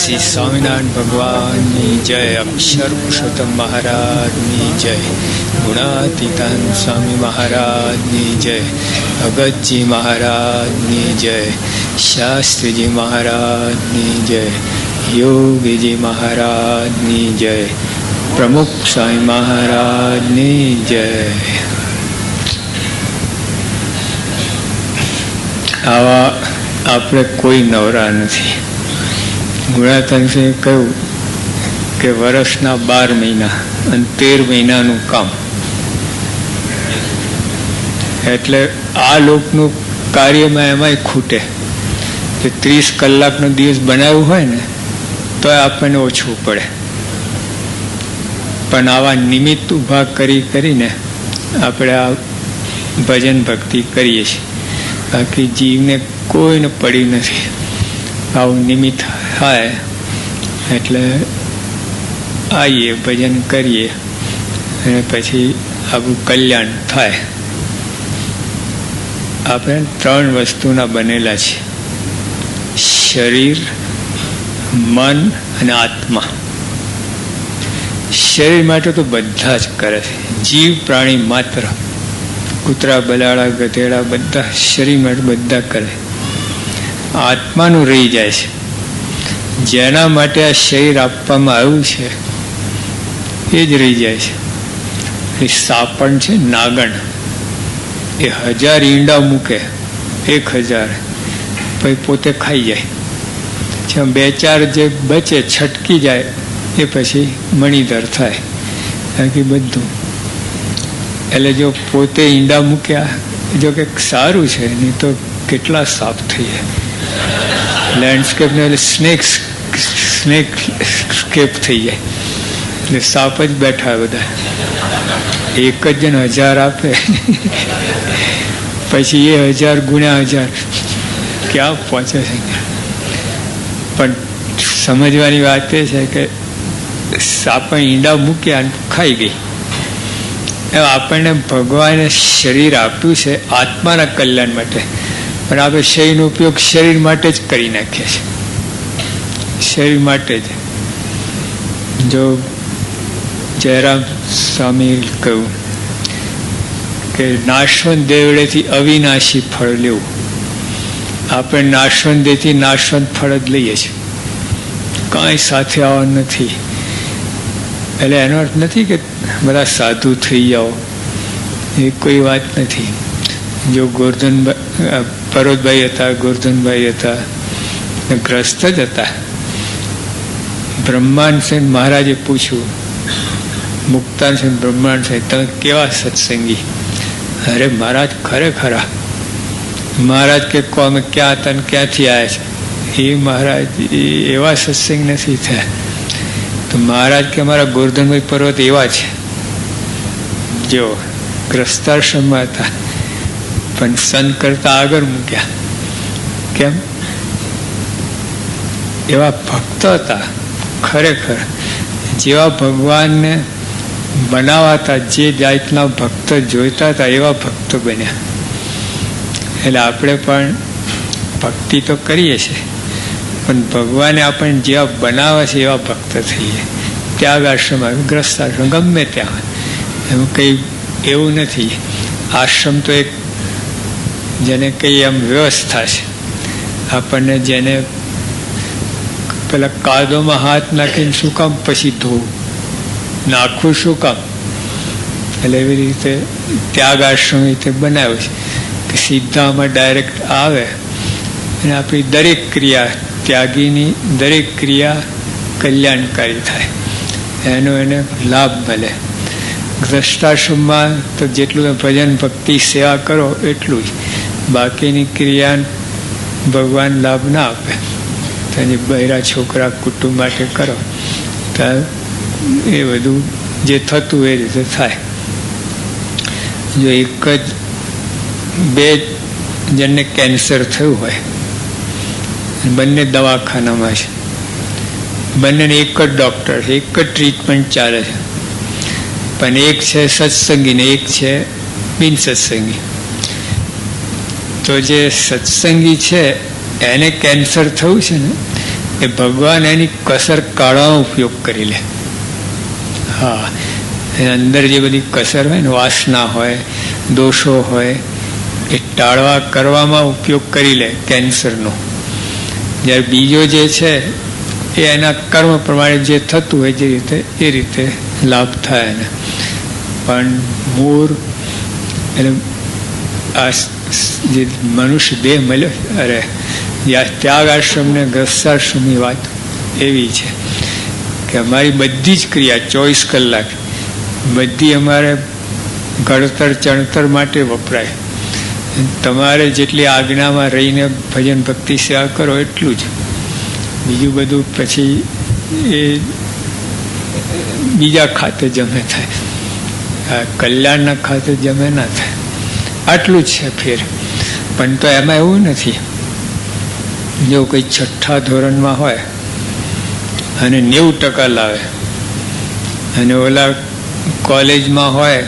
શ્રી સ્વામિનારાયણ ભગવાનની જય, અક્ષર પુરુષોત્તમ મહારાજની જય, ગુણાતીતાન સ્વામી મહારાજની જય, ભગતજી મહારાજની જય, શાસ્ત્રીજી મહારાજની જય, યોગીજી મહારાજની જય, પ્રમુખ સ્વામી મહારાજની જય. આવા આપણે કોઈ નવરા નથી. ગુણાતંસે કહ્યું કે વર્ષના 12 મહિના અને 13 મહિનાનું કામ, એટલે આ લોકનું કાર્યમાં એમાંય ખૂટે કે 30 કલાકનો દિવસ બનાવ્યું હોય ને તો આપણને ઓછું પડે. પણ આવા નિમિત્ત ઊભા કરીને આપણે આ ભજન ભક્તિ કરીએ છીએ. બાકી જીવને કોઈને પડી નથી. આવું નિમિત્ત થાય એટલે આવીએ, ભજન કરીએ અને પછી આપણું કલ્યાણ થાય. આપણે 3 વસ્તુના બનેલા છે: શરીર, મન અને આત્મા. શરીર માટે તો બધા જ કરે છે. જીવ પ્રાણી માત્ર, કૂતરા, બલાડા, ગધેડા બધા શરીર માટે બધા કરે. આત્માનું રહી જાય છે. જેના માટે આ શરીર આપવામાં આવ્યું છે એ જ રહી જાય છે. એ સાપણ છે, નાગણ, એ 1000 ઈંડા મૂકે, 1000, પછી પોતે ખાઈ જાય. 2-4 જે બચે છટકી જાય એ પછી મણિધર થાય. બાકી બધું, એટલે જો પોતે ઈંડા મૂક્યા, જો કે સારું છે, નહીં તો કેટલા સાપ થઈ જાય. લેન્ડસ્કેપને એટલે સ્નેકસ્કેપ થઈ જાય. એટલે સાપ જ બેઠા બધા. એક જ જણ 1000 આપે, પછી એ 1000 ગુણ્યા 1000 ક્યાં પહોંચે છે. પણ સમજવાની વાત એ છે કે સાપે ઈંડા મૂક્યા અને ખાઈ ગઈ. આપણને ભગવાને શરીર આપ્યું છે આત્માના કલ્યાણ માટે, પણ આપણે શરીરનો ઉપયોગ શરીર માટે જ કરી નાખીએ છીએ. શરીર માટે જ. જો જયરામ સ્વામી કહ્યું કે નાશવંત દેવડેથી અવિનાશી ફળ લેવું. આપણે નાશવંત દેહથી નાશવંત ફળ જ લઈએ છીએ, કાંઈ સાથે આવવાનું નથી. એટલે એનો અર્થ નથી કે બધા સાધુ થઈ જાઓ, એ કોઈ વાત નથી. જો પર્વતભાઈ હતા, ગોરધનભાઈ હતા, ગ્રસ્ત જ હતા. બ્રહ્માંડ સેન મહારાજે પૂછ્યું, મુક્તાન સેન બ્રહ્માંડ સેન, તમે કેવા સત્સંગી? અરે મહારાજ ખરેખરા. મહારાજ કે કો અમે ક્યાં હતા ને ક્યાંથી આવ્યા છે? એ મહારાજ એવા સત્સંગ નથી થયા. તો મહારાજ કે અમારા ગોરધનભાઈ પર્વત એવા છે, જો ગ્રસ્તાશ્રમમાં હતા પણ સંત કરતા આગળ મૂક્યા. કેમ? એવા ભક્ત હતા ખરેખર. જેવા ભગવાનને બનાવાતા, જે જાતના ભક્ત જોઈતા હતા એવા ભક્ત બન્યા. એટલે આપણે પણ ભક્તિ તો કરીએ છીએ, પણ ભગવાને આપણને જેવા બનાવે છે એવા ભક્ત થઈએ. ત્યાગ આશ્રમ આવે, ગ્રસ્ત આશ્રમ, ગમે ત્યાં, એમાં કંઈ એવું નથી. આશ્રમ તો એક જેને કંઈ એમ વ્યવસ્થા છે. આપણને જેને પેલા કાદોમાં હાથ નાખીને શું કામ પછી ધોવું, નાખવું શું કામ? એટલે એવી રીતે ત્યાગ આશ્રમ રીતે બનાવ્યું છે કે સીધામાં ડાયરેક્ટ આવે અને આપણી દરેક ક્રિયા, ત્યાગીની દરેક ક્રિયા કલ્યાણકારી થાય, એનો એને લાભ મળે. ગ્રસ્તાશ્રમમાં તો જેટલું ભજન ભક્તિ સેવા કરો એટલું જ, બાકીની ક્રિયા ભગવાન લાભ ના આપે. તો બહેરા છોકરા કુટુંબ માટે કરો તો એ બધું જે થતું એ રીતે થાય. જો એક જ 2 જણને કેન્સર થયું હોય, બંને દવાખાનામાં છે, બંનેને એક જ ડૉક્ટર છે, એક જ ટ્રીટમેન્ટ ચાલે છે, પણ એક છે સત્સંગી ને એક છે બિન સત્સંગી. તો જે સત્સંગી છે એને કેન્સર થયું છે ને, એ ભગવાન એની કસર કાઢવાનો ઉપયોગ કરી લે. હા, અંદર જે બધી કસર હોય ને, વાસના હોય, દોષો હોય, એ ટાળવા કરવામાં ઉપયોગ કરી લે કેન્સરનો. જ્યારે બીજો જે છે એ એના કર્મ પ્રમાણે જે થતું હોય એ રીતે લાભ થાય એને. પણ મૂળ એટલે આ જે મનુષ્ય દેહ મળ્યો, અરે ત્યાગ આશ્રમ ને ગ્રસ્તાશ્રમની વાત એવી છે કે અમારી બધી જ ક્રિયા 24 કલાક બધી અમારે ઘડતર ચણતર માટે વપરાય. તમારે જેટલી આજ્ઞામાં રહીને ભજન ભક્તિ સેવા કરો એટલું જ. બીજું બધું પછી એ બીજા ખાતે જમે થાય, કલ્યાણના ખાતે જમે ના થાય. આટલું જ છે ફેર. પણ તો એમાં એવું નથી, જો કોઈ 6ઠ્ઠા ધોરણમાં હોય અને 90% લાવે અને ઓલા કોલેજમાં હોય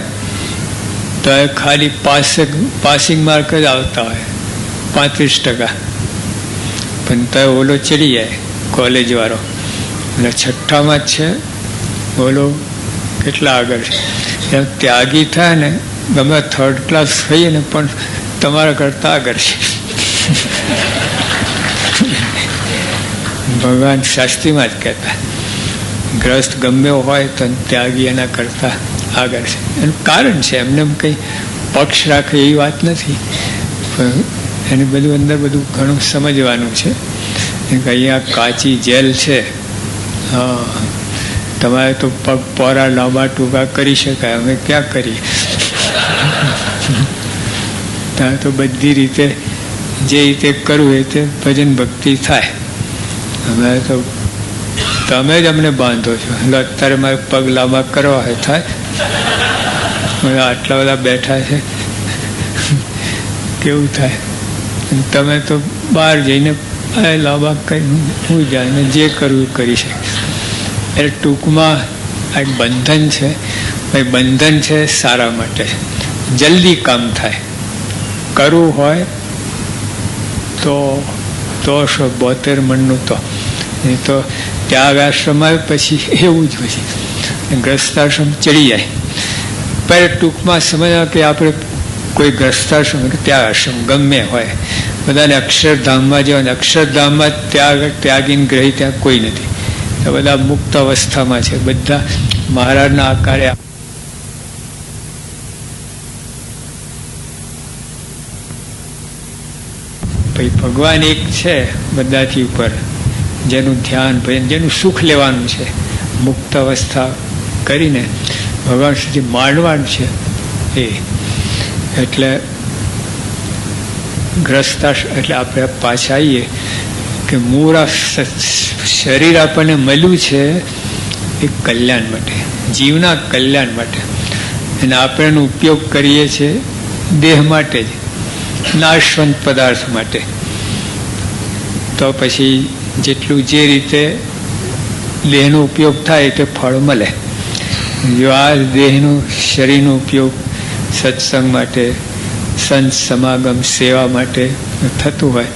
તો એ ખાલી પાસિંગ માર્ક જ આવતા હોય 35%. પણ તો ઓલો ચડી જાય કોલેજ વાળો, એટલે 6ઠ્ઠામાં જ છે, ઓલો કેટલા આગળ છે. એમ ત્યાગી થાય ને, ગમે 3rd ક્લાસ થઈએ ને પણ તમારા કરતા આગળ છે. ભગવાન શાસ્ત્રીમાં જ કહેતા, ગ્રસ્ત ગમે હોય તો ત્યાગી એના કરતા આગળ છે. એનું કારણ છે, એમને કંઈ પક્ષ રાખે એવી વાત નથી, પણ એને બધું અંદર બધું ઘણું સમજવાનું છે. અહીંયા કાચી જેલ છે, હા, તમારે તો પગ પોરા લાંબા ટૂંકા કરી શકાય, અમે ક્યાં કરીએ? ત્યાં તો બધી રીતે જે રીતે કરવું એ તે ભજન ભક્તિ થાય. અમે તો તમે જ અમને બાંધો છો. એટલે અત્યારે મારે પગ લાંબા કરવા હોય થાય, આટલા બધા બેઠા છે કેવું થાય? તમે તો બહાર જઈને લાંબા કરી હું જાય ને જે કરવું કરી શકે. એટલે ટૂંકમાં આ એક બંધન છે. બંધન છે સારા માટે, જલ્દી કામ થાય. કરવું હોય તો 72 મણનું તો નહીં તો ત્યાગ આશ્રમ આવે પછી એવું જ પછી ગ્રસ્તાશ્રમ ચડી જાય. પણ ટૂંકમાં સમજવા કે આપણે કોઈ ગ્રસ્તાશ્રમ કે ત્યાગ આશ્રમ ગમે હોય, બધાને અક્ષરધામમાં જવાનું. અક્ષરધામમાં ત્યાગીને ગ્રહી ત્યાં કોઈ નથી. બધા મુક્ત અવસ્થામાં છે, બધા મહારાજના આકારે. ભગવાન એક છે બધાથી ઉપર, જેનું ધ્યાન ભજન જેનું સુખ લેવાનું છે, મુક્ત અવસ્થા કરીને ભગવાન સુધી માંડવાનું છે એ. એટલે ગ્રસ્તા એટલે આપણે પાછા આવીએ કે મૂળ શરીર આપણને મળ્યું છે એ કલ્યાણ માટે, જીવના કલ્યાણ માટે, અને આપણે એનો ઉપયોગ કરીએ છીએ દેહ માટે જ, નાશવંત પદાર્થ માટે. તો પછી જેટલું જે રીતે દેહનો ઉપયોગ થાય તે ફળ મળે. જો આ દેહનો શરીરનો ઉપયોગ સત્સંગ માટે, સંત સમાગમ સેવા માટે થતું હોય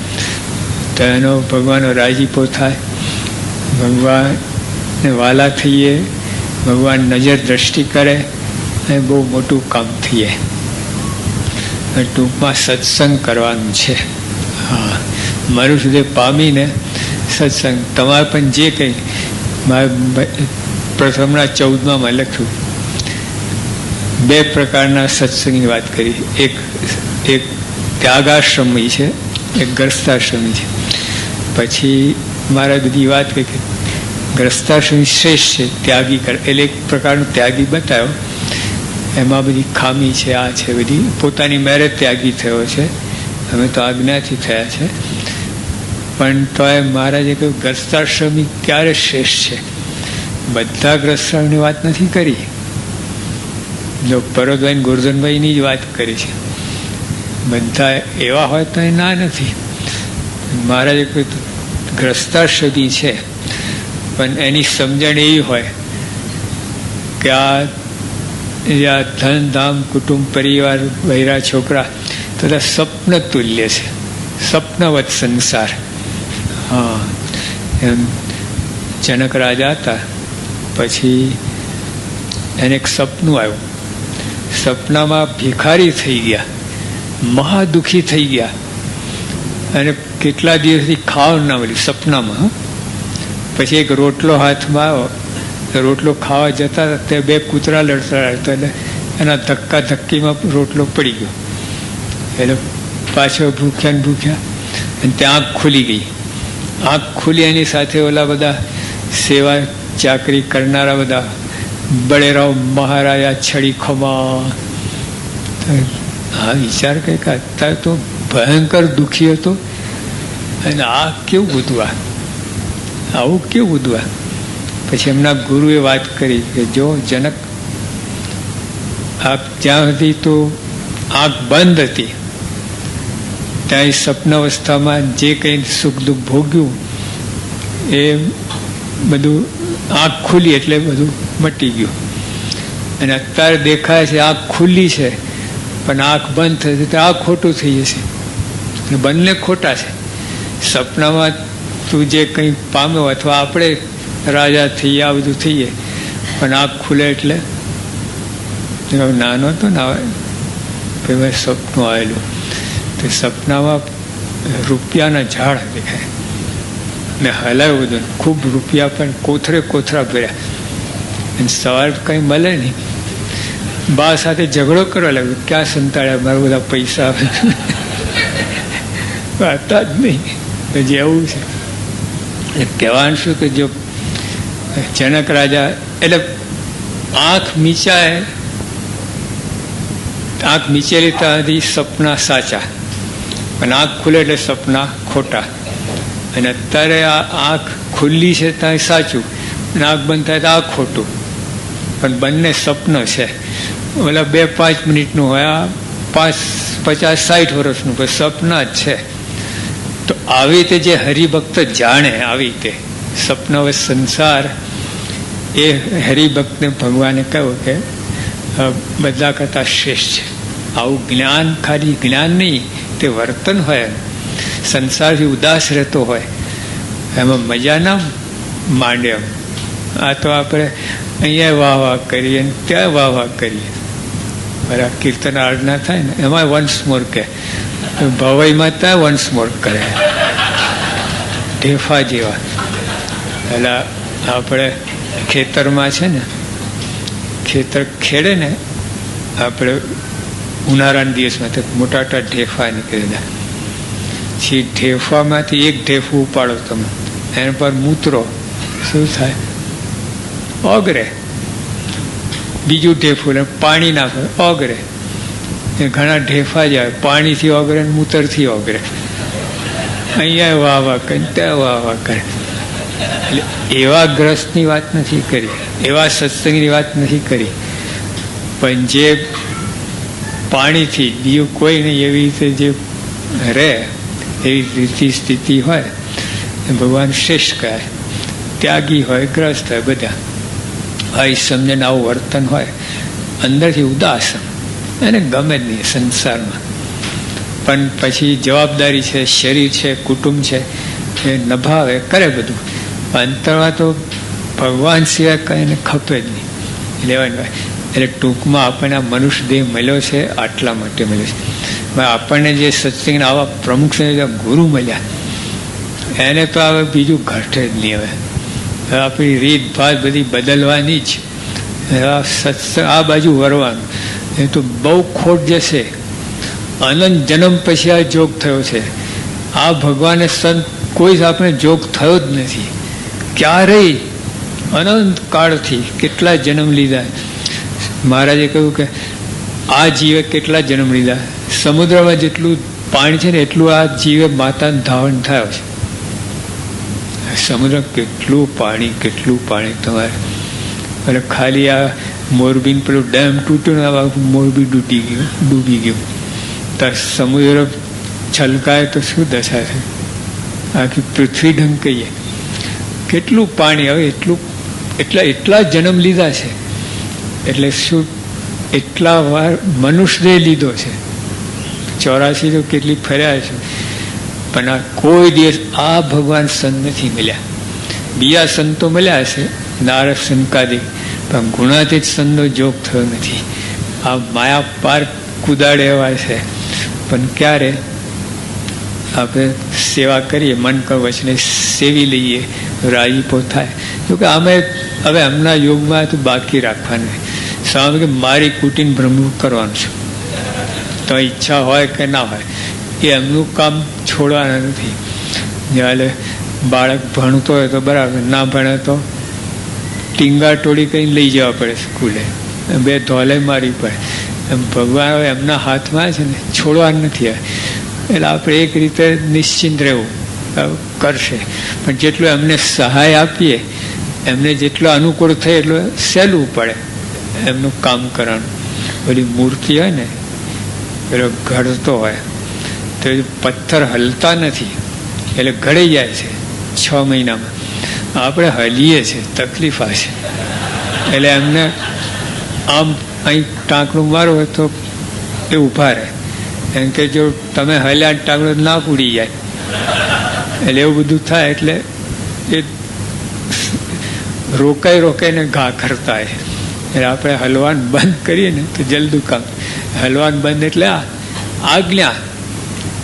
તો એનો ભગવાનનો રાજીપો થાય, ભગવાનને વાલા થઈએ, ભગવાન નજર દ્રષ્ટિ કરે અને બહુ મોટું કામ થઈએ. ટૂંકમાં સત્સંગ કરવાનું છે. હા, મારું સુધી પામીને સત્સંગ. તમારે પણ જે કંઈ મારે પ્રથમના 14માં લખ્યું, 2 પ્રકારના સત્સંગની વાત કરી. એક ત્યાગાશ્રમી છે, એક ગ્રસ્તાશ્રમી છે. પછી મારે બધી વાત કરી કે ગ્રસ્તાશ્રમી શ્રેષ્ઠ છે, ત્યાગી કરે. એટલે એક પ્રકારનો ત્યાગી બતાવ્યો, એમાં બધી ખામી છે, આ છે બધી. પોતાની મેરે ત્યાગી થયો છે, અમે તો આજ્ઞાથી થયા છે. પણ તો એ મહારાજે કહ્યું ગ્રસ્તાશ્રમી ક્યારે શ્રેષ્ઠ છે? બધા ગ્રસ્તાશ્રમની વાત નથી કરી, જો પરોતભાઈ ગોરધનભાઈની જ વાત કરી છે. બધા એવા હોય તો એ ના નથી. મહારાજે કહ્યું ગ્રસ્તાશ્રમી છે, પણ એની સમજણ એવી હોય કે આ ધન ધામ કુટુંબ પરિવાર વૈરા છોકરા તથા સ્વપ્ન તુલ્ય છે, સ્વપ્નવત સંસાર. હા, એમ જનક રાજા હતા. પછી એને એક સપનું આવ્યું. સપનામાં ભિખારી થઈ ગયા, મહાદુખી થઈ ગયા, અને કેટલા દિવસથી ખાવાનું ના મળ્યું સપનામાં. પછી એક રોટલો હાથમાં આવ્યો. રોટલો ખાવા જતા તે બે કૂતરા લડતા હતા, એટલે એના ધક્કા ધક્કીમાં રોટલો પડી ગયો. એટલે પાછો ભૂખ્યા ને ભૂખ્યા, અને ત્યાં આંખ ખુલી ગઈ. આંખ ખુલી એની સાથે ઓલા બધા સેવા ચાકરી કરનારા બધા બળેરાવ મહારાજા છડી ખમા. હા વિચાર કંઈક અત્યારે તો ભયંકર દુઃખી હતો, અને આ કેવું બધું, આવું કેવું બધું. પછી એમના ગુરુએ વાત કરી કે જો જનક, આપ જ્યાં સુધી તો આંખ બંધ હતી ત્યાં સપનાવસ્થામાં જે કંઈ સુખ દુઃખ ભોગ્યું એ બધું આંખ ખુલી એટલે બધું મટી ગયું. અને અત્યારે દેખાય છે આંખ ખુલ્લી છે પણ આંખ બંધ થશે તો આ ખોટું થઈ જશે. બંને ખોટા છે. સપનામાં તું જે કંઈ પામ્યો અથવા આપણે રાજા થઈએ, આ બધું થઈએ, પણ આંખ ખુલે એટલે નાનો હતો ને ભાઈ સપનું આવેલું, તો સપનામાં રૂપિયાના ઝાડ દેખાય ને હલાવ્યું બધું, ખૂબ રૂપિયા પણ કોથરે કોથરા ભર્યા. અને સવાર કંઈ મળે નહીં. બા સાથે ઝઘડો કરવા લાગ્યો, ક્યાં સંતાડ્યા મારા બધા પૈસા હતા જ નહીં. જેવું છે કહેવાનું શું કે જો જનક રાજા એટલે આંખ મીચાય, આંખ મીચેલી ત્યાંથી સપના સાચા, અને આંખ ખુલે એટલે સપના ખોટા. અને અત્યારે આ આંખ ખુલ્લી છે ત્યાં સાચું, અને આંખ બંધ થાય તો આ ખોટું. પણ બંને સપનો છે. ઓલા 2-5 મિનિટનું હોય, આ 50-60 વર્ષનું, પણ સપના જ છે. તો આવી રીતે જે હરિભક્ત જાણે, આવી રીતે સપનાવ સંસાર એ હરિભક્તને ભગવાને કહ્યું કે બધા કરતાં શ્રેષ્ઠ છે. આવું જ્ઞાન, ખાલી જ્ઞાન નહીં, તે વર્તન હોય, સંસારથી ઉદાસ રહેતો હોય, એમાં મજા ના માંડે. આ તો આપણે અહીંયા વાહ વાહ કરીએ ને ત્યાં વાહ વાહ કરીએ. બરાબર કીર્તન આરાધના થાય ને એમાં વન્સ મોર કે ભવાઈમાં ત્યાં વન્સ મોર કરે, ઢેફા જેવા. એટલે આપણે ખેતરમાં છે ને, ખેતર ખેડે ને આપણે ઉનાળાના દિવસમાં તો મોટા મોટા ઢેફા નીકળેલા. પછી ઢેફામાંથી એક ઢેફું ઉપાડો તમે, એના પર મૂતરો, શું થાય? ઓગરે. બીજું ઢેફું પાણી નાખો, ઓગરે. ઘણા ઢેફા જાય, પાણીથી ઓગરે ને મૂતરથી ઓગરે. અહીંયા વાહ વાહ કરે, ત્યાં વાહ વાહ કરે. એટલે એવા ગ્રસ્તની વાત નથી કરી, એવા સત્સંગની વાત નથી કરી, પણ જે પાણીથી બીજું કોઈ નહીં એવી રીતે જે રહે, એવી રીતિ સ્થિતિ હોય એ ભગવાન શ્રેષ્ઠ કહે. ત્યાગી હોય, ગ્રસ્ત હોય, બધા આ સમજણ આવું વર્તન હોય, અંદરથી ઉદાસ, એને ગમે જ નહીં સંસારમાં. પણ પછી જવાબદારી છે, શરીર છે, કુટુંબ છે, એ નભાવે કરે બધું. અંતરમાં તો ભગવાન સિવાય કંઈને ખપે જ નહીં લેવાનું. એટલે ટૂંકમાં આપણને આ મનુષ્ય દેહ મળ્યો છે આટલા માટે મળ્યો છે. આપણને જે સત્સંગના આવા પ્રમુખ ગુરુ મળ્યા, એને તો હવે બીજું ઘટે જ નહીં. હવે આપણી રીત ભાત બધી બદલવાની જ, સત્સંગ આ બાજુ વરવાનું. એ તો બહુ ખોટ જશે. અનંત જન્મ પછી આ જોગ થયો છે. આ ભગવાને સંત કોઈ જ આપણે જોગ થયો જ નથી ક્યારેય. અનંત કાળથી કેટલા જન્મ લીધા. મહારાજે કહ્યું કે આ જીવે કેટલા જન્મ લીધા, સમુદ્રમાં જેટલું પાણી છે ને એટલું આ જીવે માતાનું ધાવણ થયો છે. સમુદ્ર કેટલું પાણી તમારે. એટલે ખાલી આ મોરબી પેલું ડેમ તૂટ્યું ને મોરબી ડૂબી ગયું. તો સમુદ્ર છલકાય તો શું દશા છે? આખી પૃથ્વી ઢંકાઈએ. કેટલું પાણી, હવે એટલા જન્મ લીધા છે. એટલે શું એટલા વાર મનુષ્યએ લીધો છે. 84 તો કેટલી ફર્યા છે, પણ આ કોઈ દિવસ આ ભગવાન સંત નથી મળ્યા. બીજા સંતો મળ્યા છે, નારદ સંકાદિક, પણ ગુણાતીત સંતનો જોગ થયો નથી. આ માયા પાર કુદાડે એવા છે. પણ ક્યારે આપણે સેવા કરીએ, મન કર વચને સેવી લઈએ, રાજીપો થાય. જોકે અમે હવે એમના યોગમાં તો બાકી રાખવાનું. સ્વામી કે મારી કુટીને બ્રહ્મ કરવાનું છે, તો ઈચ્છા હોય કે ના હોય, એ એમનું કામ છોડવાના નથી. જ્યારે બાળક ભણતો હોય તો બરાબર, ના ભણે તો ટીંગા ટોળી કંઈ લઈ જવા પડે સ્કૂલે, બે ધોલે મારી પડે. એમ ભગવાન એમના હાથમાં છે ને, છોડવાનું નથી. એટલે આપણે એક રીતે નિશ્ચિંત રહેવું, કરશે. પણ જેટલું એમને સહાય આપીએ, એમને જેટલો અનુકૂળ થાય એટલું સહેલું પડે એમનું કામ કરવાનું. બધી મૂર્તિ હોય ને, પેલો ઘડતો હોય તો પથ્થર હલતા નથી, એટલે ઘડી જાય છે 6 મહિનામાં. આપણે હલીએ છીએ, તકલીફ આ છે. એટલે એમને આમ અહીં ટાંકણું મારો હોય તો એ ઊભા રહે. એમ કે જો તમે હલ્યા ટાંકણું ના ઉડી જાય, એટલે એવું બધું થાય. એટલે એ રોકાઈને ઘા કરતા હોય. એટલે આપણે હલવાનું બંધ કરીએ ને તો જલ્દી કામ. હલવાનું બંધ એટલે આજ્ઞા,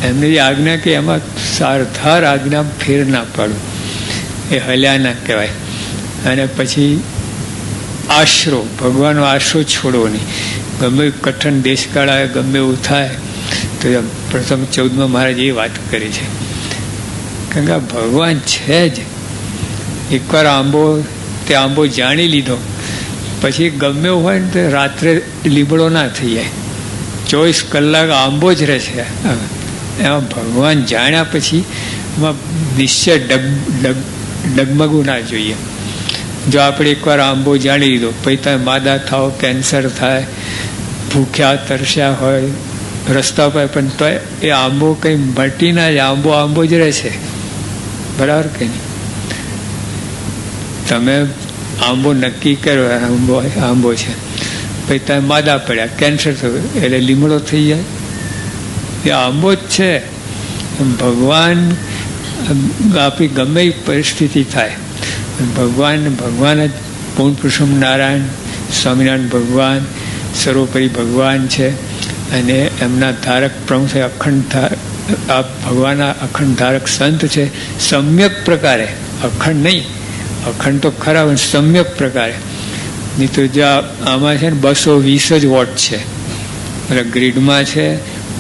એમની જે આજ્ઞા કે એમાં સારધાર આજ્ઞા ફેર ના પાડવું, એ હલ્યા ના કહેવાય. અને પછી આશરો, ભગવાનનો આશરો છોડવો નહીં. ગમે કઠણ દેશકાળ આવે, ગમે એવું થાય તો પ્રથમ 14માં મહારાજ એ વાત કરી છે. કારણ કે ભગવાન છે જ. એકવાર તે આંબો જાણી લીધો પછી ગમે એવું હોય ને તો રાત્રે લીમડો ના થઈ જાય, 24 કલાક આંબો જ રહે છે. એમાં ભગવાન જાણ્યા પછી એમાં નિશ્ચય ડગમગવું ના જોઈએ. જો આપણે એકવાર આંબો જાણી લીધો, પછી તમે માદા થાવ, કેન્સર થાય, ભૂખ્યા તરસ્યા હોય રસ્તા પર, પણ તો એ આંબો કંઈ મટી ના જાય, આંબો જ રહે છે. બરાબર કે નહીં? તમે આંબો નક્કી કર્યો આંબો છે, પછી તમે માદા પડ્યા, કેન્સર થયું, એટલે લીમડો થઈ જાય. એ આંબો જ છે. ભગવાન આપણી ગમે એ પરિસ્થિતિ થાય, ભગવાન જ પૂર્ણ પુરુષોત્તમ નારાયણ સ્વામિનારાયણ ભગવાન સર્વોપરી ભગવાન છે. અને એમના ધારક પ્રમુખ છે, અખંડ ભગવાનના અખંડ ધારક સંત છે. સમ્યક પ્રકારે, અખંડ નહીં, અખંડ તો ખરા, પણ સમ્યક પ્રકારે. નહીં તો જ્યાં આમાં છે ને 220 જ વોટ છે, એટલે ગ્રીડમાં છે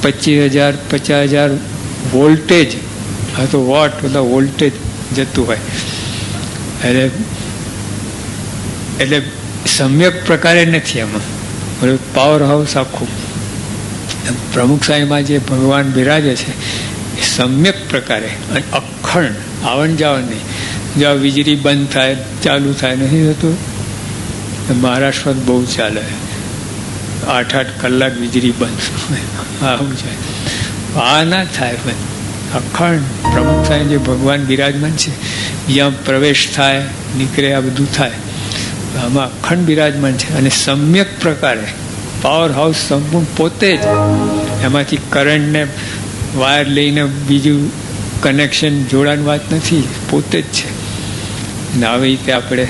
25,000 50,000 વોલ્ટેજ. આ તો વોટ બધા વોલ્ટેજ જતું હોય. એટલે સમ્યક પ્રકારે નથી એમાં, પાવર હાઉસ આખું. પ્રમુખ સાહેબમાં જે ભગવાન બિરાજે છે એ સમ્યક પ્રકારે અને અખંડ, આવન જાવન નહીં. જ્યાં વીજળી બંધ થાય, ચાલુ થાય, નથી થતું. મહારાષ્ટ્રમાં બહુ ચાલે, 8-8 કલાક વીજળી બંધ, આવું છે. આ ના થાય. પણ અખંડ પ્રમુખ સાહેબ જે ભગવાન બિરાજમાન છે, જ્યાં પ્રવેશ થાય, નીકળે, આ બધું થાય, આમાં અખંડ બિરાજમાન છે. અને સમ્યક પ્રકારે પાવર હાઉસ સંપૂર્ણ પોતે જ, એમાંથી કરંટને વાયર લઈને બીજું કનેક્શન જોડાણ વાત નથી, પોતે જ છે. અને આવી રીતે આપણે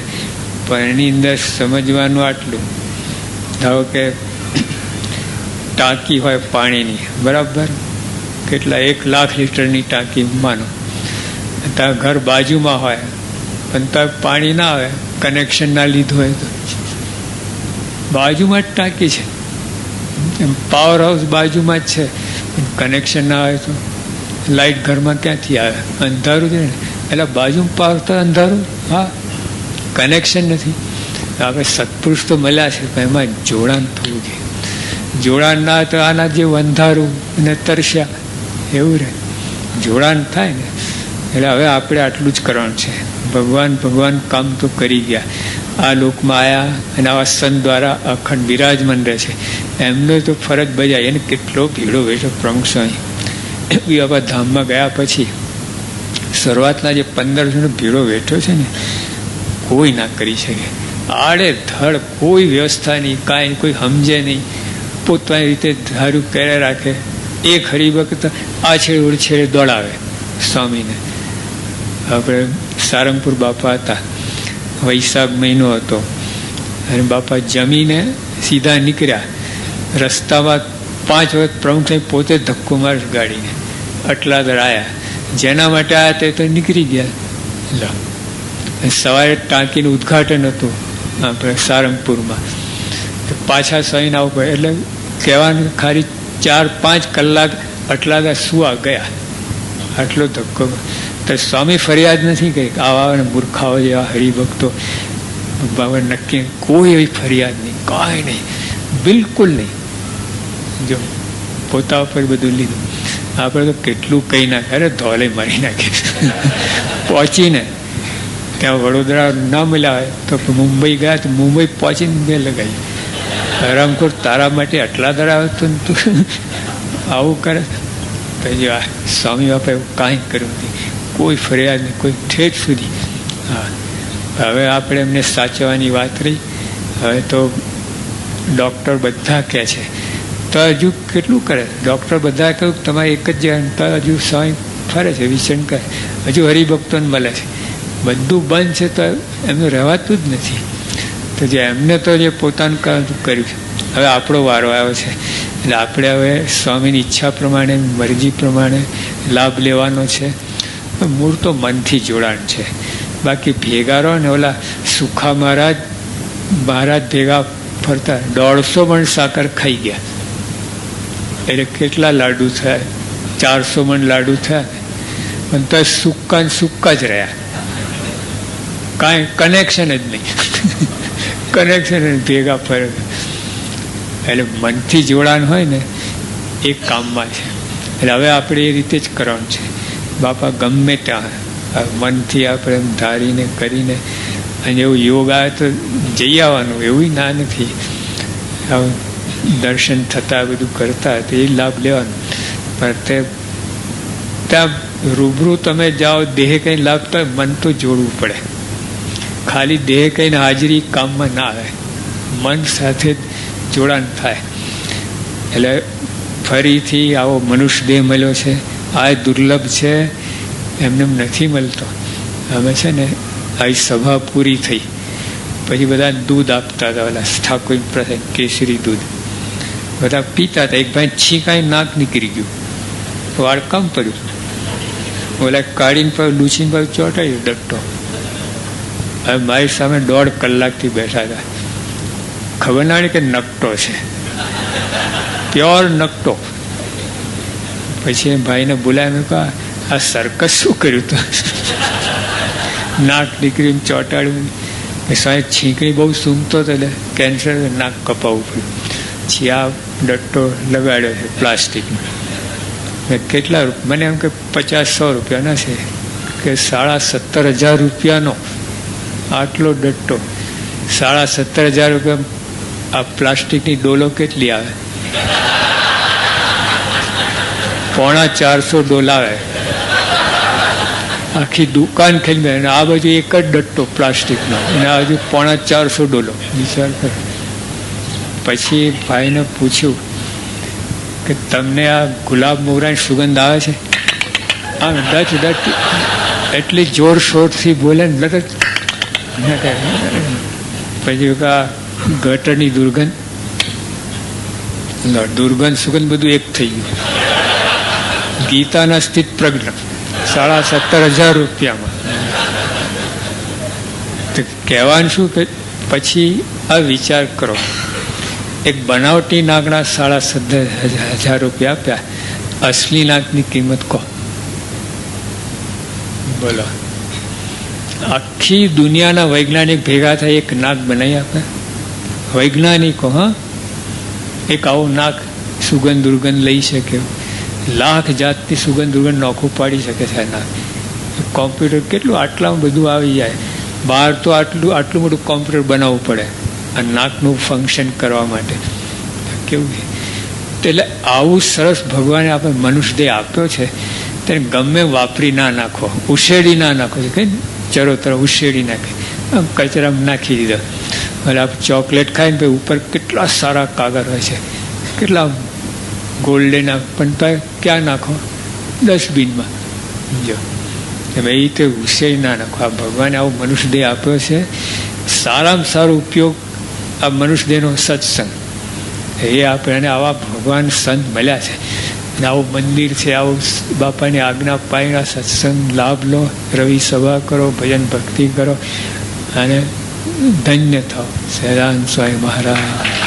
પણ એની અંદર સમજવાનું આટલું. ધારો કે ટાંકી હોય પાણીની, બરાબર, કેટલા 1 લાખ લીટરની ટાંકી માનો, તારા ઘર બાજુમાં હોય, પણ તાર પાણી ના આવે, કનેક્શન ના લીધું હોય તો બાજુમાં જ ટાંકી છે, પાવર હાઉસ બાજુમાં જ છે, કનેક્શન ના આવે તો લાઇટ ઘરમાં ક્યાંથી આવે? અંધારું છે ને, એટલે બાજુમાં પાવર તો અંધારું. હા, કનેક્શન નથી. આપણે સત્પુરુષ તો મળ્યા છે, પણ એમાં જોડાણ થવું જોઈએ. જોડાણ ના તો આના જેવું અંધારું અને તરસ્યા એવું રહે. જોડાણ થાય ને એટલે હવે આપણે આટલું જ કરવાનું છે. ભગવાન કામ તો કરી ગયા, આ લોકમાં આવ્યા અને આવા સંત દ્વારા અખંડ બિરાજમાન રહે છે. એમનો તો ફરજ બજાય. એને કેટલો ભીડો વેઠો પ્રમુખ સ્વામી બાબા ધામમાં ગયા પછી શરૂઆતના જે 1500 ભીડો વેઠો છે ને, કોઈ ના કરી શકે. આડેધડ કોઈ વ્યવસ્થા નહીં, કાંઈ કોઈ સમજે નહીં, પોતાની રીતે ધારું કરે રાખે. એક હરિભક્ત આ છેડે ઓળ છેડે દોડાવે સ્વામીને. આપણે સારંગપુર બાપા હતા. વૈશાખ મહિનો હતો અને બાપા જમીને સીધા નીકળ્યા. રસ્તામાં 5 વખત પ્રમુખ સાહેબ પોતે ધક્કો માર ગાડીને, અટલાદર આવ્યા. જેના માટે આવ્યા તે તો નીકળી ગયા. સવારે ટાંકીનું ઉદ્ઘાટન હતું આપણે સારંગપુરમાં. પાછા સહીને આવવું પડે એટલે કહેવાનું ખાલી 4-5 કલાક અટલાદર સુવા ગયા. આટલો ધક્કો. તો સ્વામી ફરિયાદ નથી કરી આવા મૂર્ખાઓ જેવા હરિભક્તો બાબા નક્કી કોઈ એવી ફરિયાદ નહીં, કાંઈ નહીં, બિલકુલ નહીં. જો પોતા ઉપર બધું લીધું. આપણે તો કેટલું કહી નાખે, અરે ધોલે મારી નાખે. પહોંચીને ત્યાં વડોદરા ના મળ્યા હોય તો મુંબઈ ગયા, તો મુંબઈ પહોંચીને મેં લગાવી, હરામખોર તારા માટે આટલા દર આવે તો તું આવું કરે. પછી સ્વામી બાપા એવું કાંઈ કર્યું નથી, કોઈ ફરિયાદ નહીં, કોઈ ઠેઠ સુધી. હા, હવે આપણે એમને સાચવવાની વાત રહી. હવે તો ડૉક્ટર બધા કહે છે તો હજુ કેટલું કરે. ડૉક્ટર બધા કહ્યું તમારે એક જ જગ્યાએ, તો હજુ સ્વામી ફરે છે, વિચરણ કરે, હજુ હરિભક્તોને મળે છે. બધું બંધ છે તો એમનું રહેવાતું જ નથી. તો જે એમને તો જે પોતાનું કર્યું છે, હવે આપણો વારો આવ્યો છે. એટલે આપણે હવે સ્વામીની ઈચ્છા પ્રમાણે, મરજી પ્રમાણે લાભ લેવાનો છે. મૂળ તો મનથી જોડાણ છે. બાકી ભેગા રહો ને, ઓલા સુખા મહારાજ ભેગા ફરતા 150 મણ સાકર ખાઈ ગયા. એટલે કેટલા લાડુ થયા? 400 મણ લાડુ થયા. પણ તો સુક્કા ને સુક્કા જ રહ્યા, કાંઈ કનેક્શન જ નહીં. કનેક્શન ભેગા ફરે. એટલે મનથી જોડાણ હોય ને એ કામમાં છે. એટલે હવે આપણે એ રીતે જ કરવાનું છે. બાપા ગમે ત્યાં મનથી આપણે એમ ધારીને કરીને, અને એવું યોગ આવે તો જઈ આવવાનું, એવું ના નથી. દર્શન થતા બધું કરતા તો એ લાભ લેવાનો. પણ તે ત્યાં રૂબરૂ તમે જાઓ, દેહ કંઈ લાભ તો મન તો જોડવું પડે. ખાલી દેહ કહીને હાજરી કામમાં ના આવે, મન સાથે જોડાણ થાય. એટલે ફરીથી આવો મનુષ્ય દેહ મળ્યો છે, આ દુર્લભ છે, એમને નથી મળતો. અમે છે ને આ સભા પૂરી થઈ પછી બધા દૂધ આપતા હતા, ઓલા ઠાકોર પ્રસાદ કેસરી દૂધ બધા પીતા હતા. એક ભાઈ છીંકાઈ નાક નીકળી ગયું, વાળ કમ પડ્યું, ઓલા કાઢીને પર લૂછીને પર ચોંટાડ્યું ડટ્ટો. હવે મારી સામે 1.5 કલાકથી બેઠા હતા. ખબર ના પડી કે નકટો છે, પ્યોર નકટો. પછી ભાઈને બોલાવ્યો કે આ સર્કસ શું કર્યું તું? નાક નીકળીને ચોંટાડ્યું. સાહેબ છીંકણી બહુ સૂંઘતો હતો એટલે કેન્સર નાક કપાવવું પડ્યું. પછી આ ડટ્ટો લગાડ્યો છે પ્લાસ્ટિકનો. કેટલા રૂપિયા? મને એમ કે 50-100 રૂપિયાના છે. કે 17,500 રૂપિયાનો આટલો ડટ્ટો. 17,500 રૂપિયા. આ પ્લાસ્ટિકની ડોલો કેટલી આવે? 450 ડોલ આવે. આખી દુકાન ખેલી. અને આ બાજુ એક જ ડટ્ટો પ્લાસ્ટિકનો, અને આ બાજુ 450 ડોલો. વિચાર કર. પછી ભાઈને પૂછ્યું કે તમને આ ગુલાબ મોગરાની સુગંધ આવે છે? આમ ડચ એટલી જોરશોરથી બોલે ને લગત. પછી આ ગટરની દુર્ગંધ સુગંધ બધું એક થઈ ગયું. ગીતાના સ્થિત પ્રજ્ઞ 17,500 રૂપિયામાં. તો કહેવાનું શું કે પછી આ વિચાર કરો, એક બનાવટી નાકના 17,500 રૂપિયા આપ્યા, અસલી નાકની કિંમત કહો બોલો. આખી દુનિયાના વૈજ્ઞાનિક ભેગા થાય એક નાક બનાવી આપે. વૈજ્ઞાનિકો, હા, એક આવું નાક સુગંધ દુર્ગંધ લઈ શકે, લાખ જાતની સુગંધ દુર્ગંધ નોખું પાડી શકે છે. નાક કોમ્પ્યુટર કેટલું આટલામાં બધું આવી જાય. બહાર તો આટલું મોટું કોમ્પ્યુટર બનાવવું પડે આ નાકનું ફંક્શન કરવા માટે. કેવું છે? એટલે આવું સરસ ભગવાને આપણે મનુષ્ય દેહ આપ્યો છે, તેને ગમે વાપરી ના નાખો, ઉછેડી ના નાખો. કઈ ચરોતર ઉછેડી નાખે, આમ કચરામાં નાખી દીધો. એટલે આપણે ચોકલેટ ખાઈને પછી ઉપર કેટલા સારા કાગળ હોય છે, કેટલા ગોલ્ડન, પણ ક્યાં નાખો? ડસ્ટબિનમાં. જો તમે એ રીતે ઉછેર ના નાખો. આ ભગવાને આવો મનુષ્ય દેહ આપ્યો છે. સારામાં સારો ઉપયોગ આ મનુષ્ય દેહનો સત્સંગ એ આપણે, અને આવા ભગવાન સંત મળ્યા છે, અને આવું મંદિર છે, આવું બાપાની આજ્ઞા પાડીને સત્સંગ લાભ લો, રવિ સભા કરો, ભજન ભક્તિ કરો અને ધન્ય થાઓ. સહેજાનંદ સ્વામી મહારાજ.